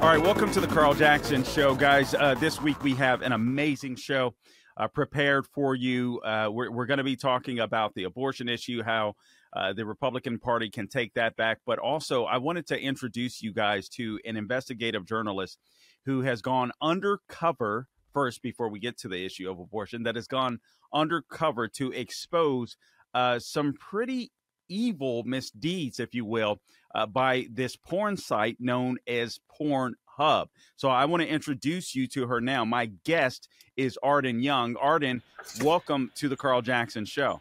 All right, welcome to the Carl Jackson Show, guys. This week we have an amazing show prepared for you. We're going to be talking about the abortion issue, how the Republican Party can take that back. But also, I wanted to introduce you guys to an investigative journalist who has gone undercover first before we get to the issue of abortion, that has gone undercover to expose some pretty evil misdeeds, if you will, by this porn site known as Pornhub. So I want to introduce you to her now. My guest is Arden Young. Arden, welcome to the Carl Jackson Show.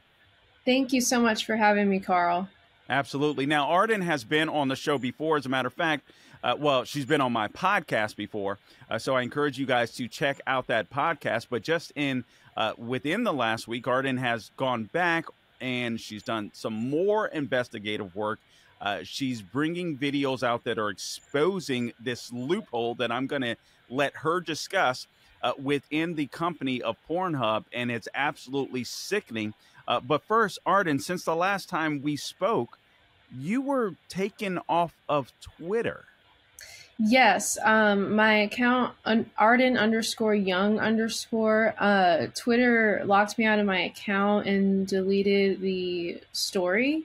Thank you so much for having me, Carl. Absolutely. Now, Arden has been on the show before. As a matter of fact, well, she's been on my podcast before. So I encourage you guys to check out that podcast. But just within the last week, Arden has gone back and she's done some more investigative work. She's bringing videos out that are exposing this loophole that I'm going to let her discuss within the company of Pornhub, and it's absolutely sickening. But first, Arden, since the last time we spoke, you were taken off of Twitter. Yes, my account, Arden_Young_. Twitter locked me out of my account and deleted the story.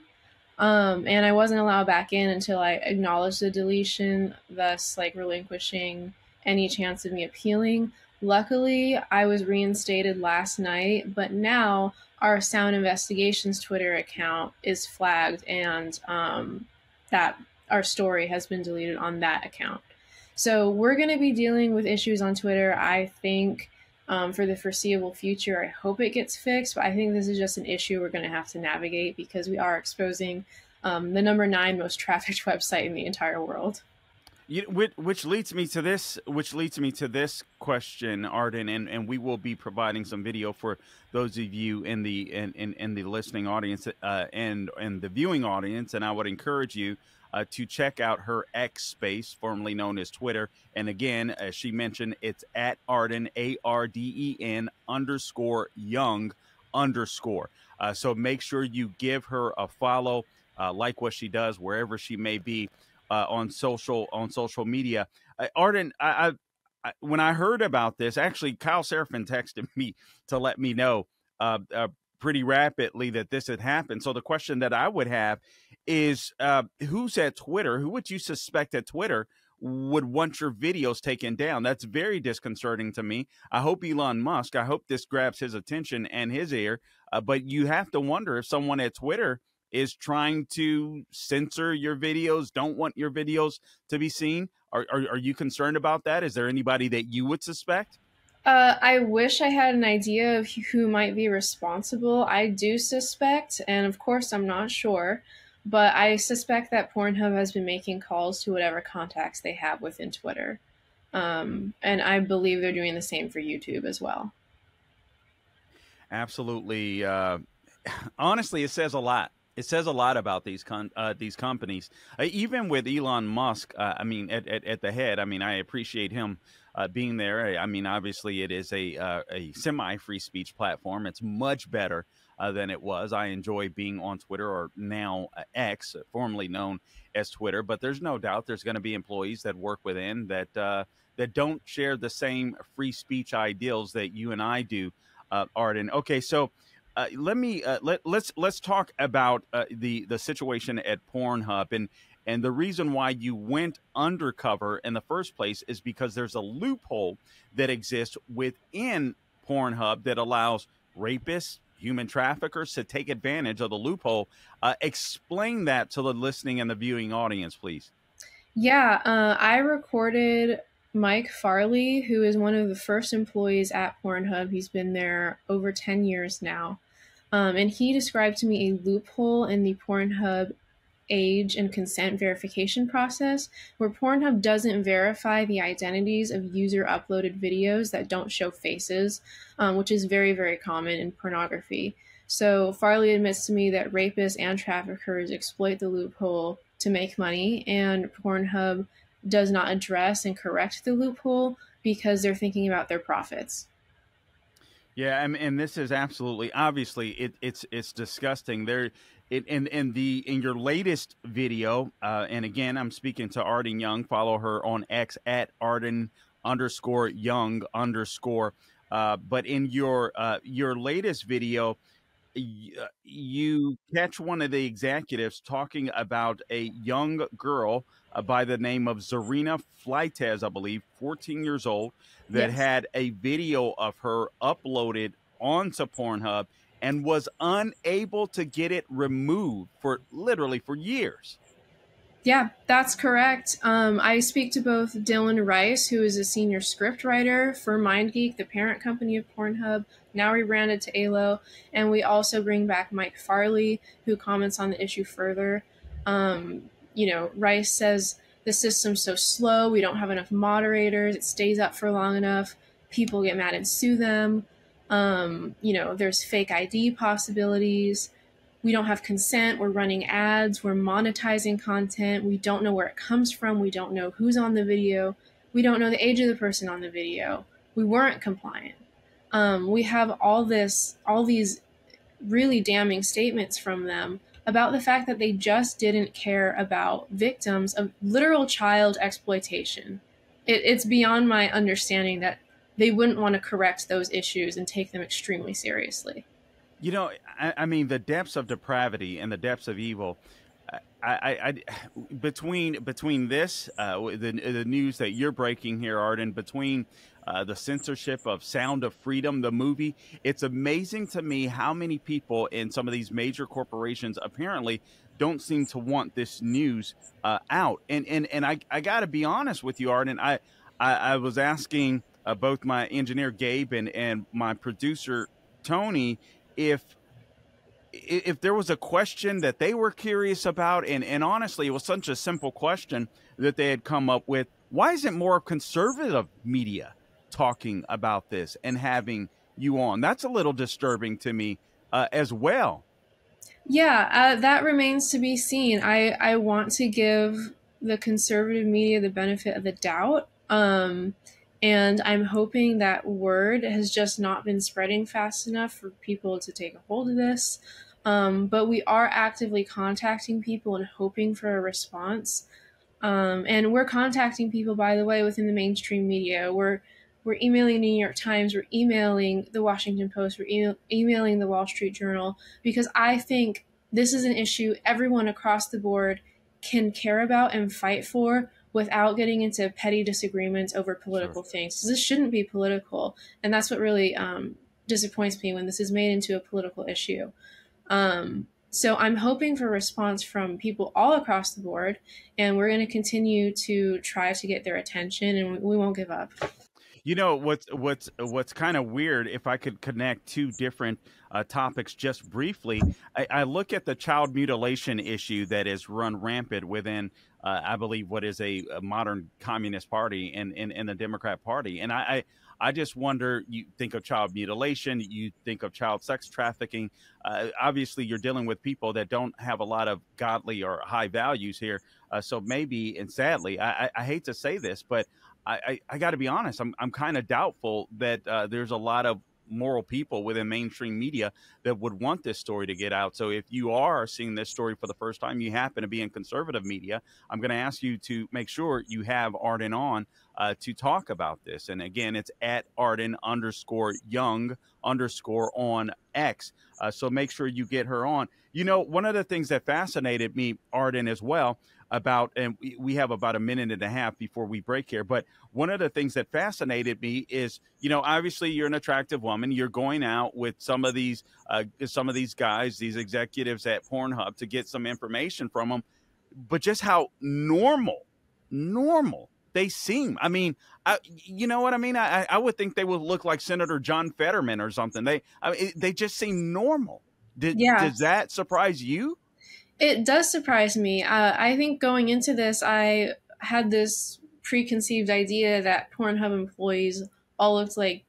And I wasn't allowed back in until I acknowledged the deletion, thus relinquishing any chance of me appealing. Luckily, I was reinstated last night, but now our Sound Investigations Twitter account is flagged, and that our story has been deleted on that account. So we're going to be dealing with issues on Twitter, I think, for the foreseeable future. I hope it gets fixed, but I think this is just an issue we're going to have to navigate because we are exposing the number 9 most trafficked website in the entire world. Which leads me to this question, Arden, and we will be providing some video for those of you in the listening audience and the viewing audience, and I would encourage you to check out her X space, formerly known as Twitter. And again, as she mentioned, it's at Arden, ARDEN_Young_. So make sure you give her a follow, like what she does wherever she may be on social media. Arden, I when I heard about this, actually, Kyle Seraphin texted me to let me know pretty rapidly that this had happened. So the question that I would have is, who's at Twitter? Who would you suspect at Twitter would want your videos taken down? That's very disconcerting to me. I hope Elon Musk, I hope this grabs his attention and his ear. But you have to wonder if someone at Twitter is trying to censor your videos, don't want your videos to be seen. Are you concerned about that? Is there anybody that you would suspect? I wish I had an idea of who might be responsible. I do suspect, and of course I'm not sure, but I suspect that Pornhub has been making calls to whatever contacts they have within Twitter. And I believe they're doing the same for YouTube as well. Absolutely. Honestly, it says a lot. It says a lot about these companies, even with Elon Musk. I mean, at the head. I mean, I appreciate him being there. I mean, obviously, it is a semi-free speech platform. It's much better than it was. I enjoy being on Twitter, or now X, formerly known as Twitter. But there's no doubt there's going to be employees that work within that don't share the same free speech ideals that you and I do, Arden. Okay, so. Let's talk about the situation at Pornhub, and the reason why you went undercover in the first place is because there's a loophole that exists within Pornhub that allows rapists, human traffickers to take advantage of the loophole. Explain that to the listening and the viewing audience, please. Yeah, I recorded Mike Farley, who is one of the first employees at Pornhub. He's been there over 10 years now. And he described to me a loophole in the Pornhub age and consent verification process where Pornhub doesn't verify the identities of user uploaded videos that don't show faces, which is very, very common in pornography. So Farley admits to me that rapists and traffickers exploit the loophole to make money, and Pornhub does not address and correct the loophole because they're thinking about their profits. Yeah, and this is absolutely obviously it's disgusting. There, in your latest video, and again, I'm speaking to Arden Young. Follow her on X at Arden underscore Young underscore. But in your latest video, you catch one of the executives talking about a young girl by the name of Zarina Fleites, I believe, 14 years old, that Yes. had a video of her uploaded onto Pornhub and was unable to get it removed for literally for years. Yeah, that's correct. I speak to both Dylan Rice, who is a senior script writer for MindGeek, the parent company of Pornhub, now rebranded to ALO, and we also bring back Mike Farley, who comments on the issue further. Rice says the system's so slow, we don't have enough moderators, it stays up for long enough, people get mad and sue them. There's fake ID possibilities. We don't have consent. We're running ads. We're monetizing content. We don't know where it comes from. We don't know who's on the video. We don't know the age of the person on the video. We weren't compliant. We have all these really damning statements from them about the fact that they just didn't care about victims of literal child exploitation. It's beyond my understanding that they wouldn't want to correct those issues and take them extremely seriously. You know, I mean, the depths of depravity and the depths of evil. Between this, the news that you're breaking here, Arden, between the censorship of Sound of Freedom, the movie, it's amazing to me how many people in some of these major corporations apparently don't seem to want this news out. And I got to be honest with you, Arden. I was asking both my engineer Gabe and my producer Tony if there was a question that they were curious about, and honestly, it was such a simple question that they had come up with. Why isn't more conservative media talking about this and having you on? That's a little disturbing to me as well. Yeah, that remains to be seen. I want to give the conservative media the benefit of the doubt. And I'm hoping that word has just not been spreading fast enough for people to take a hold of this. But we are actively contacting people and hoping for a response. And we're contacting people, by the way, within the mainstream media. We're emailing the New York Times, we're emailing the Washington Post, we're emailing the Wall Street Journal, because I think this is an issue everyone across the board can care about and fight for without getting into petty disagreements over Sure. political things. This shouldn't be political, and that's what really disappoints me when this is made into a political issue. So I'm hoping for a response from people all across the board, and we're going to continue to try to get their attention, and we won't give up. You know what's kind of weird. If I could connect two different topics just briefly, I look at the child mutilation issue that is run rampant within, I believe, what is a modern communist party and the Democrat Party, and I just wonder. You think of child mutilation, you think of child sex trafficking. Obviously, you're dealing with people that don't have a lot of godly or high values here. So maybe, and sadly, I hate to say this, but I got to be honest. I'm kind of doubtful that there's a lot of moral people within mainstream media that would want this story to get out. So if you are seeing this story for the first time, you happen to be in conservative media, I'm going to ask you to make sure you have Arden on to talk about this. And again, it's at Arden underscore Young underscore on X. So make sure you get her on. You know, one of the things that fascinated me, Arden, as well, about, and we have about a minute and a half before we break here, but one of the things that fascinated me is, you know, obviously you're an attractive woman. You're going out with some of these guys, these executives at Pornhub to get some information from them, but just how normal they seem. I mean, you know what I mean? I would think they would look like Senator John Fetterman or something. They just seem normal. Yeah, Does that surprise you? it does surprise me. I think going into this, I had this preconceived idea that Pornhub employees all looked like,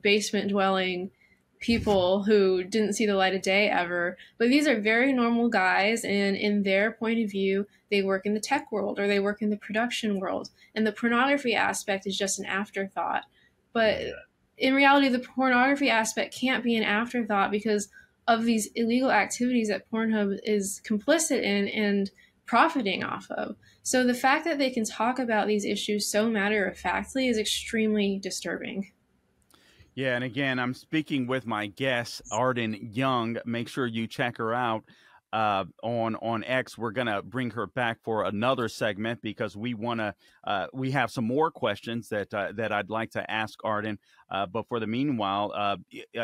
basement dwelling people who didn't see the light of day ever. But these are very normal guys, and in their point of view, they work in the tech world or they work in the production world. And the pornography aspect is just an afterthought. But Yeah. in reality, the pornography aspect can't be an afterthought because of these illegal activities that Pornhub is complicit in and profiting off of. So the fact that they can talk about these issues so matter of factly is extremely disturbing. Yeah, and again, I'm speaking with my guest, Arden Young. Make sure you check her out on X. We're gonna bring her back for another segment because we have some more questions that I'd like to ask Arden. But for the meanwhile,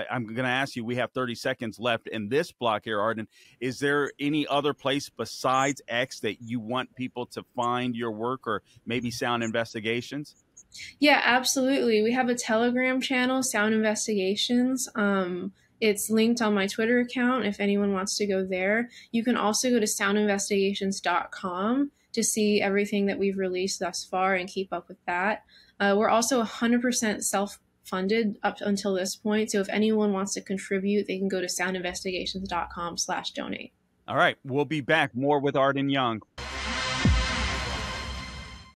I'm gonna ask you. We have 30 seconds left in this block here, Arden. Is there any other place besides X that you want people to find your work, or maybe Sound Investigations? Yeah, absolutely. We have a Telegram channel, Sound Investigations. It's linked on my Twitter account if anyone wants to go there. You can also go to soundinvestigations.com to see everything that we've released thus far and keep up with that. We're also 100% self funded up until this point. So if anyone wants to contribute, they can go to soundinvestigations.com/donate. All right, we'll be back more with Arden Young.